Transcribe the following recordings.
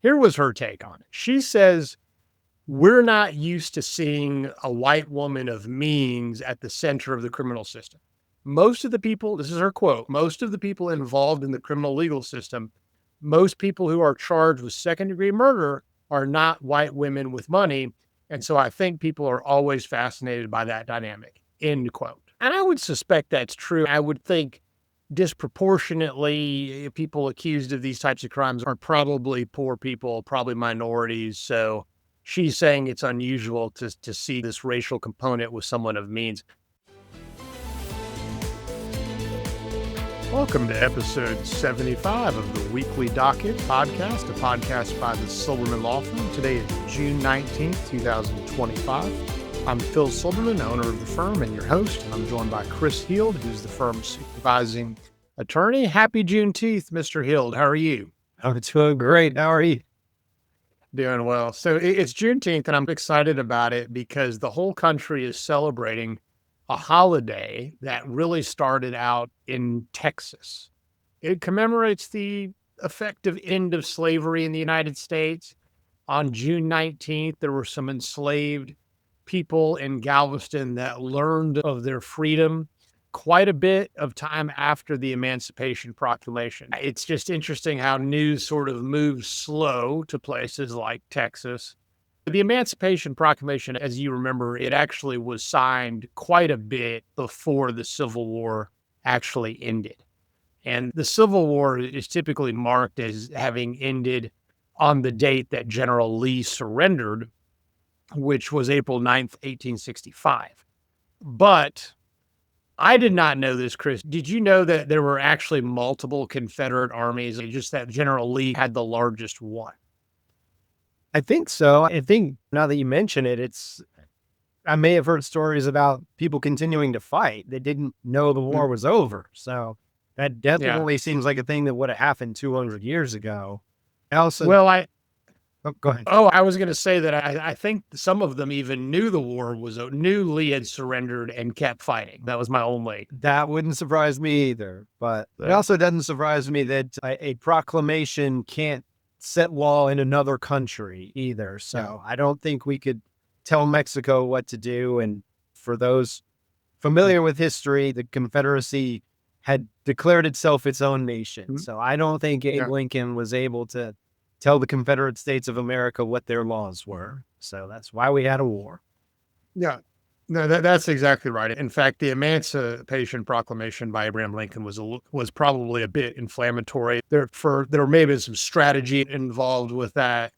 Here was her take on it. She says, we're not used to seeing a white woman of means at the center of the criminal system. Most of the people, this is her quote, most of the people involved in the criminal legal system, most people who are charged with second-degree murder are not white women with money. And so I think people are always fascinated by that dynamic, end quote. And I would suspect that's true. I would think disproportionately people accused of these types of crimes are probably poor people, probably minorities. So she's saying it's unusual to see this racial component with someone of means. Welcome to episode 75 of the Weekly Docket podcast, a podcast by the Silberman Law Firm. Today is June 19th, 2025. I'm Phil Silberman, owner of the firm and your host. I'm joined by Chris Heald, who's the firm's supervising attorney. Happy Juneteenth, Mr. Heald. How are you? I'm doing great. How are you? Doing well. So it's Juneteenth, and I'm excited about it because the whole country is celebrating a holiday that really started out in Texas. It commemorates the effective end of slavery in the United States. On June 19th, there were some enslaved people in Galveston that learned of their freedom quite a bit of time after the Emancipation Proclamation. It's just interesting how news sort of moves slow to places like Texas. The Emancipation Proclamation, as you remember, it actually was signed quite a bit before the Civil War actually ended. And the Civil War is typically marked as having ended on the date that General Lee surrendered, which was April 9th, 1865. But I did not know this, Chris. Did you know that there were actually multiple Confederate armies, just that General Lee had the largest one? I think so. I think now that you mention it, I may have heard stories about people continuing to fight. They didn't know the war was over. So that definitely seems like a thing that would have happened 200 years ago. Also, go ahead. I was going to say that I think some of them even knew the war was over, knew Lee had surrendered and kept fighting. That was my only. That wouldn't surprise me either. But it also doesn't surprise me that a proclamation can't set law in another country either. So I don't think we could tell Mexico what to do. And for those familiar with history, the Confederacy had declared itself its own nation. So I don't think Abe Lincoln was able to tell the Confederate States of America what their laws were. So that's why we had a war. Yeah. No, that's exactly right. In fact, the Emancipation Proclamation by Abraham Lincoln was probably a bit inflammatory. There may have been some strategy involved with that,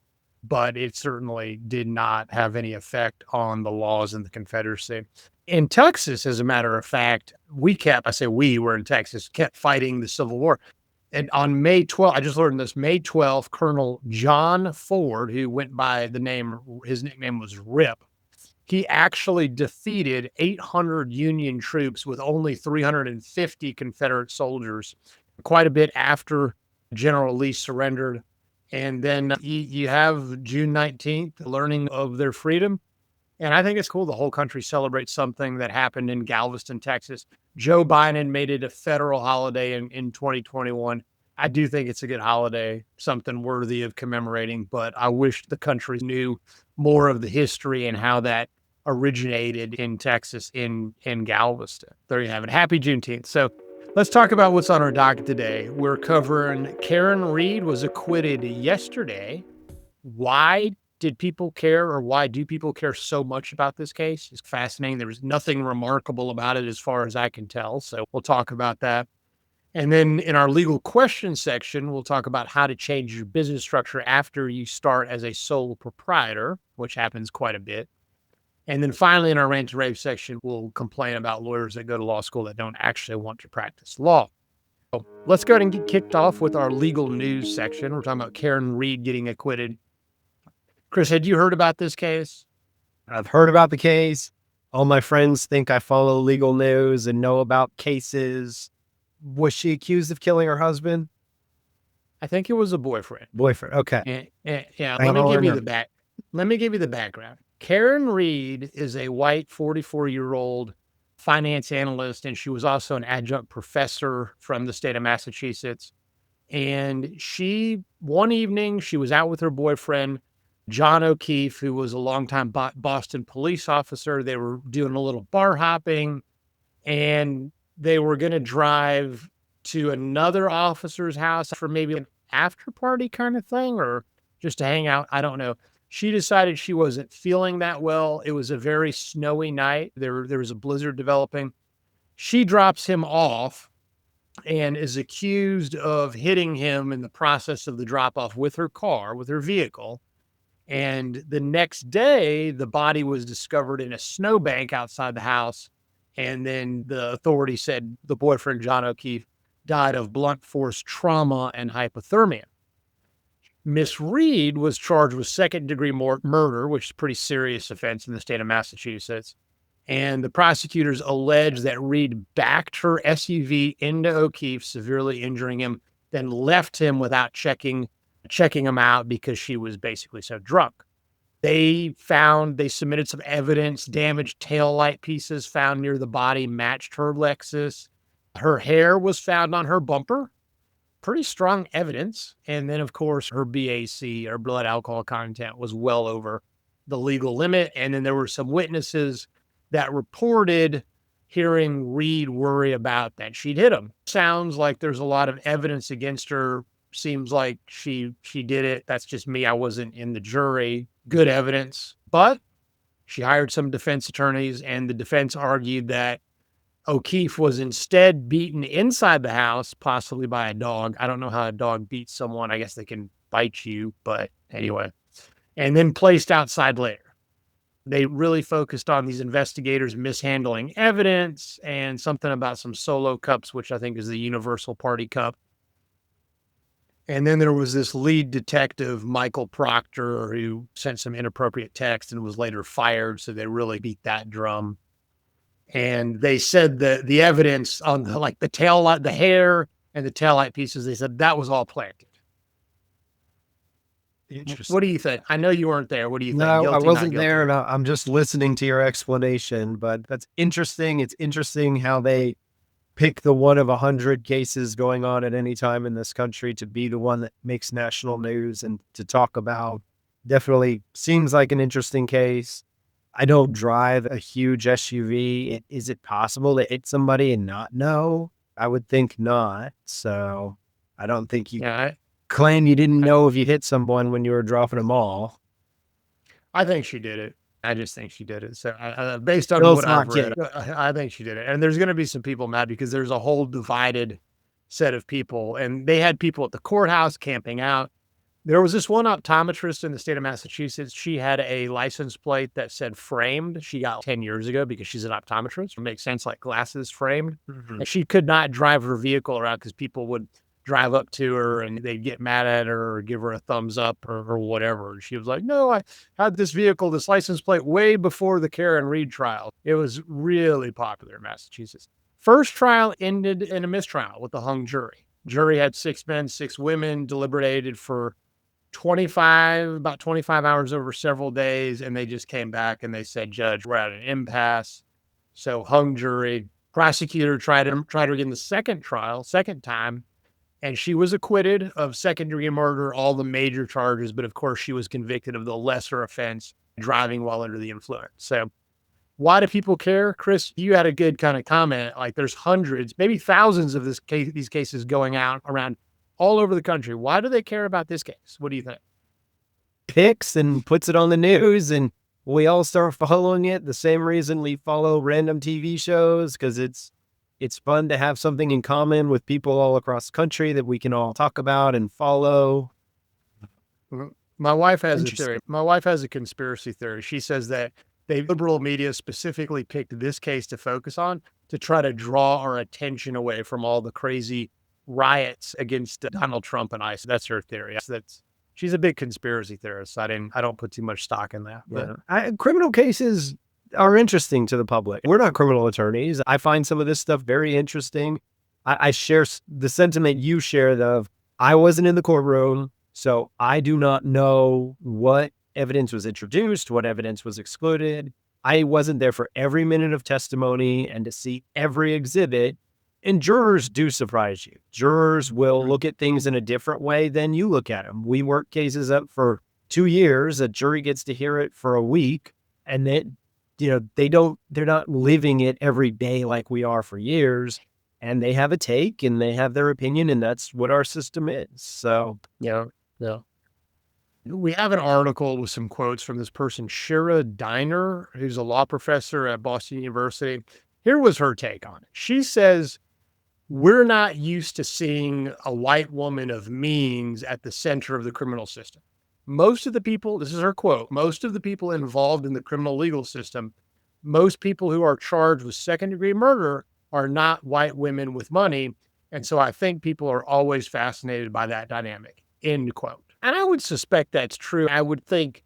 but it certainly did not have any effect on the laws in the Confederacy. In Texas, as a matter of fact, we were in Texas, kept fighting the Civil War. And on May 12th, I just learned this, May 12th, Colonel John Ford, who went by the name, his nickname was Rip, he actually defeated 800 Union troops with only 350 Confederate soldiers, quite a bit after General Lee surrendered. And then you have June 19th, the learning of their freedom. And I think it's cool. The whole country celebrates something that happened in Galveston, Texas. Joe Biden made it a federal holiday in 2021. I do think it's a good holiday, something worthy of commemorating, but I wish the country knew more of the history and how that originated in Texas, in Galveston. There you have it. Happy Juneteenth. So let's talk about what's on our docket today. We're covering Karen Reed was acquitted yesterday. Why did people care, or why do people care so much about this case? It's fascinating. There was nothing remarkable about it as far as I can tell. So we'll talk about that. And then in our legal questions section, we'll talk about how to change your business structure after you start as a sole proprietor, which happens quite a bit. And then finally, in our rant and rave section, we'll complain about lawyers that go to law school that don't actually want to practice law. So let's go ahead and get kicked off with our legal news section. We're talking about Karen Reed getting acquitted. Chris, had you heard about this case? I've heard about the case. All my friends think I follow legal news and know about cases. Was she accused of killing her husband? I think it was a boyfriend. Okay. Yeah. Let me give you the background. Karen Reed is a white 44-year-old finance analyst, and she was also an adjunct professor from the state of Massachusetts. And one evening, she was out with her boyfriend, John O'Keefe, who was a longtime Boston police officer. They were doing a little bar hopping, and they were going to drive to another officer's house for maybe an after party kind of thing, or just to hang out. I don't know. She decided she wasn't feeling that well. It was a very snowy night. There was a blizzard developing. She drops him off and is accused of hitting him in the process of the drop off with her car, with her vehicle. And the next day, the body was discovered in a snowbank outside the house. And then the authority said the boyfriend, John O'Keefe, died of blunt force trauma and hypothermia. Miss Reed was charged with second-degree murder, which is a pretty serious offense in the state of Massachusetts. And the prosecutors alleged that Reed backed her SUV into O'Keefe, severely injuring him, then left him without checking him out because she was basically so drunk. They submitted some evidence. Damaged taillight pieces found near the body matched her Lexus. Her hair was found on her bumper. Pretty strong evidence. And then, of course, her BAC, or blood alcohol content, was well over the legal limit. And then there were some witnesses that reported hearing Reed worry about that she'd hit him. Sounds like there's a lot of evidence against her. Seems like she did it. That's just me. I wasn't in the jury. Good evidence. But she hired some defense attorneys, and the defense argued that O'Keefe was instead beaten inside the house, possibly by a dog. I don't know how a dog beats someone. I guess they can bite you, but anyway. And then placed outside later. They really focused on these investigators mishandling evidence and something about some solo cups, which I think is the Universal Party Cup. And then there was this lead detective, Michael Proctor, who sent some inappropriate text and was later fired. So they really beat that drum. And they said that the evidence on the tail light, the hair and the taillight pieces, they said that was all planted. Interesting. What do you think? I know you weren't there. What do you think? No, Guilty, I not wasn't guilty? there, and I'm just listening to your explanation, but that's interesting. It's interesting how they pick the one of 100 cases going on at any time in this country to be the one that makes national news and to talk about. Definitely seems like an interesting case. I don't drive a huge SUV. Is it possible to hit somebody and not know? I would think not. So I don't think you claim you didn't know if you hit someone when you were dropping them off. I think she did it. I just think she did it. So based on Bill's what I've not read, I think she did it. And there's going to be some people mad because there's a whole divided set of people. And they had people at the courthouse camping out. There was this one optometrist in the state of Massachusetts. She had a license plate that said framed. She got 10 years ago because she's an optometrist. It makes sense, like glasses framed. Mm-hmm. And she could not drive her vehicle around because people would drive up to her and they'd get mad at her or give her a thumbs up or whatever. And she was like, no, I had this license plate way before the Karen Reed trial. It was really popular in Massachusetts. First trial ended in a mistrial with a hung jury. Jury had 6 men, 6 women, deliberated for about 25 hours over several days. And they just came back and they said, Judge, we're at an impasse. So hung jury. Prosecutor tried her again the second time. And she was acquitted of second-degree murder, all the major charges. But of course, she was convicted of the lesser offense, driving while under the influence. So why do people care? Chris, you had a good kind of comment. Like there's hundreds, maybe thousands of these cases going out around all over the country. Why do they care about this case? What do you think? Picks and puts it on the news and we all start following it. The same reason we follow random TV shows, because it's fun to have something in common with people all across the country that we can all talk about and follow. My wife has a theory. My wife has a conspiracy theory. She says that the liberal media specifically picked this case to focus on to try to draw our attention away from all the crazy riots against Donald Trump and ICE. That's her theory. She's a big conspiracy theorist. I don't put too much stock in that. But. Criminal cases are interesting to the public. We're not criminal attorneys. I find some of this stuff very interesting. I share the sentiment you shared of, I wasn't in the courtroom, so I do not know what evidence was introduced, what evidence was excluded. I wasn't there for every minute of testimony and to see every exhibit. And jurors do surprise you. Jurors will look at things in a different way than you look at them. We work cases up for 2 years. A jury gets to hear it for a week, and then, they're not living it every day like we are for years. And they have a take and they have their opinion, and that's what our system is. So, Yeah. Yeah. We have an article with some quotes from this person, Shira Diner, who's a law professor at Boston University. Here was her take on it. She says, we're not used to seeing a white woman of means at the center of the criminal system. Most of the people, this is her quote, most of the people involved in the criminal legal system, most people who are charged with second-degree murder are not white women with money. And so I think people are always fascinated by that dynamic, end quote. And I would suspect that's true. I would think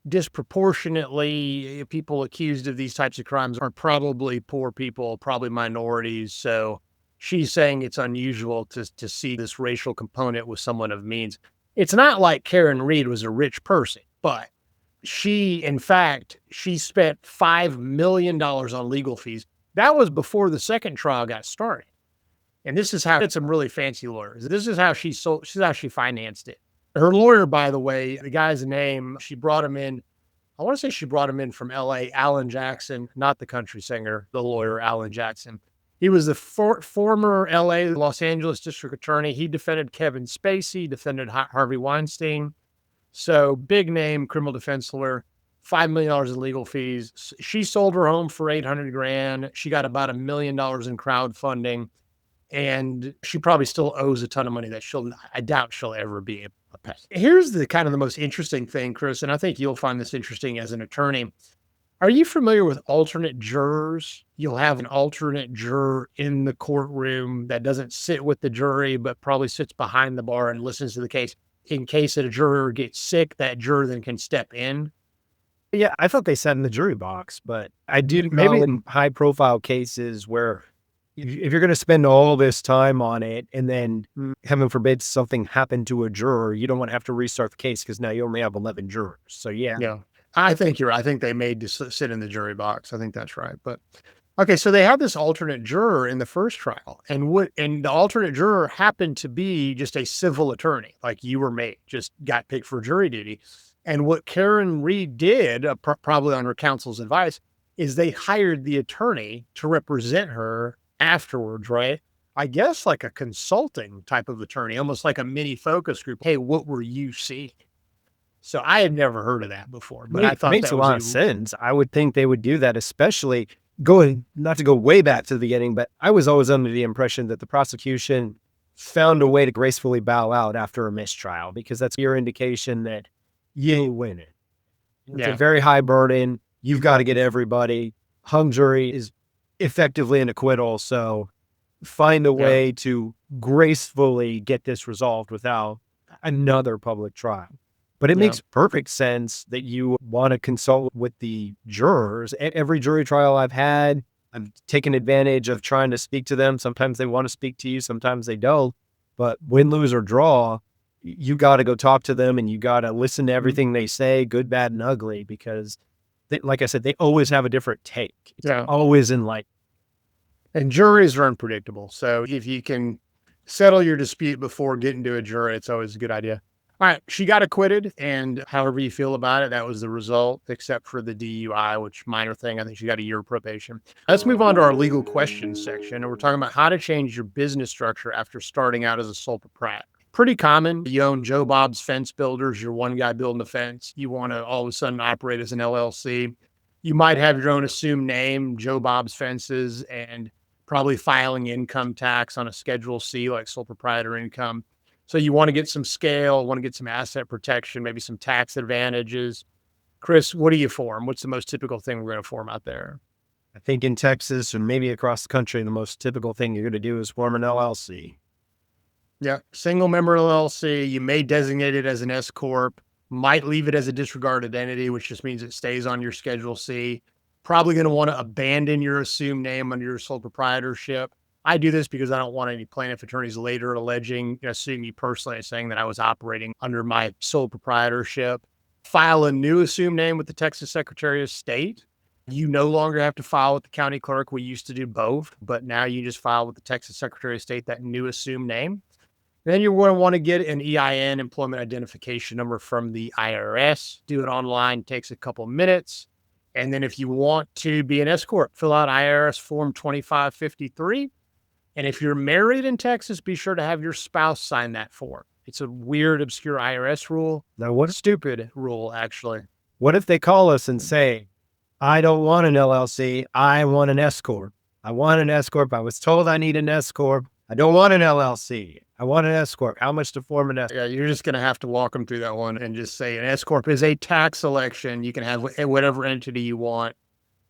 disproportionately people accused of these types of crimes are probably poor people, probably minorities. So she's saying it's unusual to see this racial component with someone of means. It's not like Karen Reed was a rich person, but in fact, she spent $5 million on legal fees. That was before the second trial got started. And this is how it's some really fancy lawyers. This is how she's how she financed it. Her lawyer, by the way, the guy's name, she brought him in. I want to say she brought him in from LA, Alan Jackson, not the country singer, the lawyer, Alan Jackson. He was the former LA, Los Angeles district attorney. He defended Kevin Spacey, defended Harvey Weinstein. So big name criminal defense lawyer, $5 million in legal fees. She sold her home for $800,000. She got about $1 million in crowdfunding. And she probably still owes a ton of money that I doubt she'll ever be able to pay. Here's the kind of the most interesting thing, Chris, and I think you'll find this interesting as an attorney. Are you familiar with alternate jurors? You'll have an alternate juror in the courtroom that doesn't sit with the jury, but probably sits behind the bar and listens to the case. In case that a juror gets sick, that juror then can step in. Yeah, I thought they sat in the jury box, but I do maybe in high profile cases where if you're going to spend all this time on it and then, heaven forbid, something happened to a juror, you don't want to have to restart the case because now you only have 11 jurors. So, yeah. Yeah, I think you're right. I think they made to sit in the jury box. I think that's right. But okay, so they have this alternate juror in the first trial, and the alternate juror happened to be just a civil attorney, like you or me, just got picked for jury duty. And what Karen Reed did, probably on her counsel's advice, is they hired the attorney to represent her afterwards, right? I guess like a consulting type of attorney, almost like a mini focus group. Hey, what were you seeing? So I had never heard of that before, but I thought makes that a lot of sense. I would think they would do that, especially not to go way back to the beginning, but I was always under the impression that the prosecution found a way to gracefully bow out after a mistrial because that's your indication that you ain't winning. It's a very high burden. You've got to get everybody. Hung jury is effectively an acquittal. So find a way to gracefully get this resolved without another public trial. But it makes perfect sense that you want to consult with the jurors. At every jury trial I've had, I've taken advantage of trying to speak to them. Sometimes they want to speak to you, sometimes they don't. But win, lose, or draw, you got to go talk to them and you got to listen to everything they say, good, bad, and ugly, because like I said, they always have a different take. It's always enlightening. And juries are unpredictable. So if you can settle your dispute before getting to a jury, it's always a good idea. All right, she got acquitted, and however you feel about it, that was the result, except for the DUI, which minor thing. I think she got a year of probation. Let's move on to our legal questions section, and we're talking about how to change your business structure after starting out as a sole proprietor. Pretty common. You own Joe Bob's Fence Builders. You're one guy building a fence. You want to all of a sudden operate as an LLC. You might have your own assumed name, Joe Bob's Fences, and probably filing income tax on a Schedule C, like sole proprietor income. So you want to get some scale, want to get some asset protection, maybe some tax advantages. Chris, what do you form? What's the most typical thing we're going to form out there? I think in Texas and maybe across the country, the most typical thing you're going to do is form an LLC. Yeah, single member LLC. You may designate it as an S Corp, might leave it as a disregarded entity, which just means it stays on your Schedule C. Probably going to want to abandon your assumed name under your sole proprietorship. I do this because I don't want any plaintiff attorneys later suing me personally and saying that I was operating under my sole proprietorship. File a new assumed name with the Texas Secretary of State. You no longer have to file with the county clerk. We used to do both, but now you just file with the Texas Secretary of State, that new assumed name. Then you're going to want to get an EIN, employment identification number, from the IRS. Do it online, takes a couple minutes. And then if you want to be an S corp, fill out IRS form 2553. And if you're married in Texas, be sure to have your spouse sign that form. It's a weird, obscure IRS rule. Now, what Stupid rule, actually. What if they call us and say, I don't want an LLC. I want an S corp. I want an S corp. I was told I need an S corp. I don't want an LLC. I want an S corp. How much to form an S corp? Yeah, you're just going to have to walk them through that one and just say an S corp is a tax election. You can have whatever entity you want.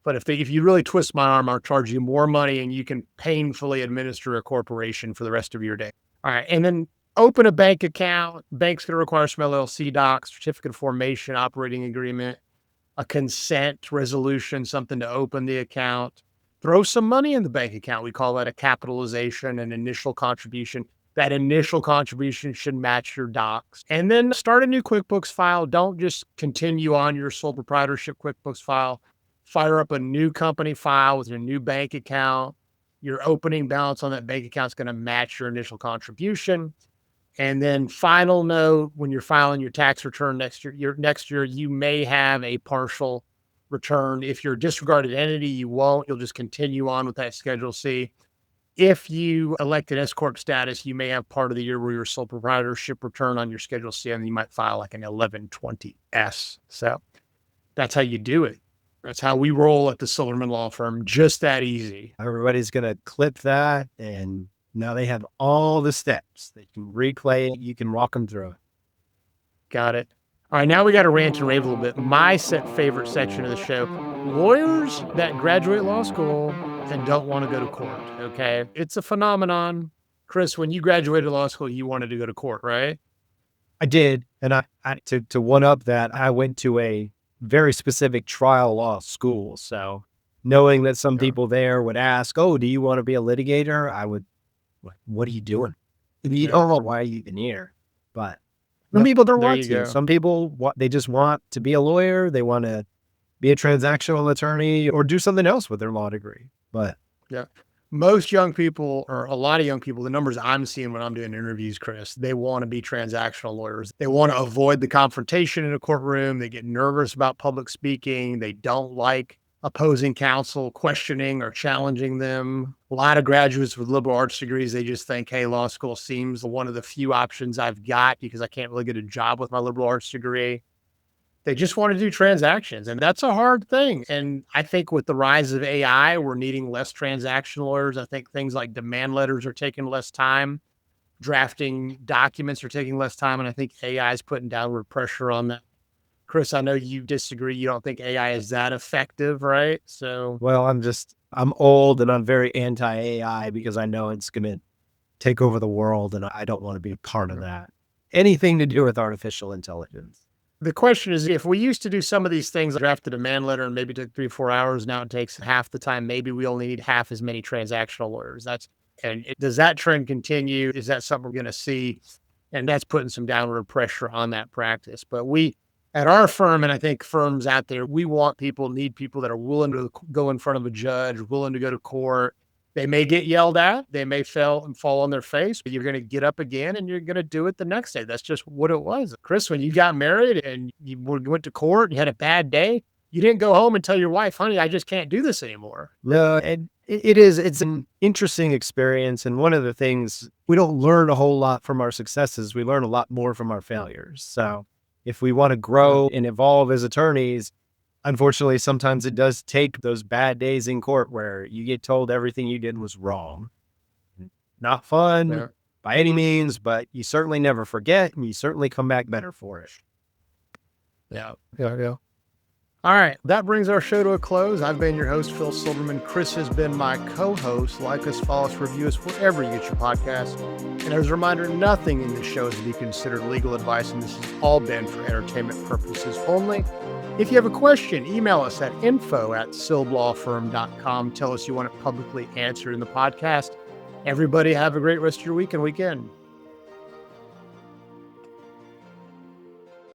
But if you really twist my arm, I'll charge you more money and you can painfully administer a corporation for the rest of your day. All right. And then open a bank account. Bank's going to require some LLC docs, certificate of formation, operating agreement, a consent resolution, something to open the account. Throw some money in the bank account. We call that a capitalization, an initial contribution. That initial contribution should match your docs. And then start a new QuickBooks file. Don't just continue on your sole proprietorship QuickBooks file. Fire up a new company file with your new bank account. Your opening balance on that bank account is going to match your initial contribution. And then final note, when you're filing your tax return next year, you may have a partial return. If you're a disregarded entity, you won't. You'll just continue on with that Schedule C. If you elect an S corp status, you may have part of the year where your sole proprietorship return on your Schedule C, and you might file like an 1120S. So that's how you do it. That's how we roll at the Silberman Law Firm. Just that easy. Everybody's going to clip that, and now they have all the steps. They can replay it. You can walk them through it. Got it. All right, now we got to rant and rave a little bit. My favorite section of the show: lawyers that graduate law school and don't want to go to court. Okay, it's a phenomenon. Chris, when you graduated law school, you wanted to go to court, right? I did, and I to one up that, I went to a very specific trial law school. So knowing that some people there would ask, "Oh, do you want to be a litigator?" I would, what are you doing? You don't know why are you even here. But some people don't want to. Some people, they just want to be a lawyer. They want to be a transactional attorney or do something else with their law degree. But yeah, most young people, or a lot of young people, the numbers I'm seeing when I'm doing interviews, Chris, they want to be transactional lawyers. They want to avoid the confrontation in a courtroom. They get nervous about public speaking. They don't like opposing counsel questioning or challenging them. A lot of graduates with liberal arts degrees, they just think, hey, law school seems one of the few options I've got because I can't really get a job with my liberal arts degree. They just want to do transactions, and that's a hard thing. And I think with the rise of AI, we're needing less transactional lawyers. I think things like demand letters are taking less time. Drafting documents are taking less time, and I think AI is putting downward pressure on that. Chris, I know you disagree. You don't think AI is that effective, right? So, well, I'm old and I'm very anti-AI because I know it's going to take over the world, and I don't want to be a part of that. Anything to do with artificial intelligence. The question is, if we used to do some of these things, draft a demand letter and maybe took 3-4 hours, now it takes half the time. Maybe we only need half as many transactional lawyers. Does that trend continue? Is that something we're going to see? And that's putting some downward pressure on that practice. But we, at our firm, and I think firms out there, we need people that are willing to go in front of a judge, willing to go to court. They may get yelled at. They may fail and fall on their face, but you're going to get up again and you're going to do it the next day. That's just what it was. Chris, when you got married and you went to court and you had a bad day, you didn't go home and tell your wife, honey, I just can't do this anymore. No, and it's an interesting experience. And one of the things, we don't learn a whole lot from our successes. We learn a lot more from our failures. So if we want to grow and evolve as attorneys, unfortunately, sometimes it does take those bad days in court where you get told everything you did was wrong. Not fun by any means, but you certainly never forget, and you certainly come back better for it. Yeah. All right. That brings our show to a close. I've been your host, Phil Silberman. Chris has been my co-host. Like us, follow us, review us wherever you get your podcast. And as a reminder, nothing in this show is to be considered legal advice, and this has all been for entertainment purposes only. If you have a question, email us at info@silblawfirm.com. Tell us you want it publicly answered in the podcast. Everybody have a great rest of your week and weekend.